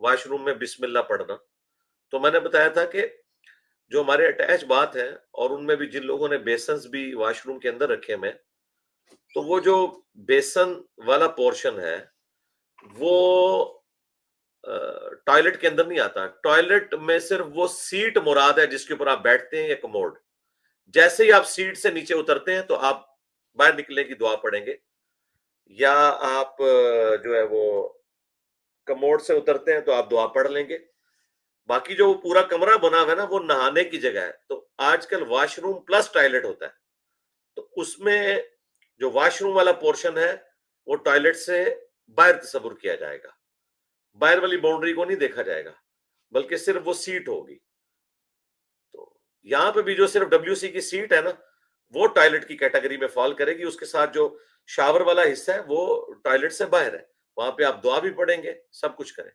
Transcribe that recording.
Washroom में बिस्मिल्लाह पढ़ना। तो मैंने बताया था कि जो हमारे अटैच बाथ है और उनमें भी जिन लोगों ने बेसन्स भी वॉशरूम के अंदर रखे हुए हैं, तो वो जो बेसन वाला पोर्शन है, वो टॉयलेट के अंदर नहीं आता। टॉयलेट में सिर्फ वो सीट मुराद है जिसके ऊपर आप बैठते हैं या कमोड। जैसे ही आप सीट से नीचे उतरते हैं तो आप बाहर निकलने की दुआ पढ़ेंगे, या आप जो है वो कमोड से उतरते हैं तो आप दुआ पढ़ लेंगे। बाकी जो पूरा कमरा बना हुआ है ना, वो नहाने की जगह है। तो आजकल वॉशरूम प्लस टॉयलेट होता है। तो उसमें जो वॉशरूम वाला पोर्शन है, वो टॉयलेट से बाहर तस्वुर किया जाएगा। बाहर वाली बाउंड्री को नहीं देखा जाएगा, बल्कि सिर्फ वो सीट होगी। तो यहां पे भी जो सिर्फ डब्ल्यूसी की सीट है ना, वो टॉयलेट की कैटेगरी में फॉल करेगी। उसके साथ जो शावर वाला हिस्सा है वो टॉयलेट से बाहर है। वहां पे आप दुआ भी पढ़ेंगे, सब कुछ करें।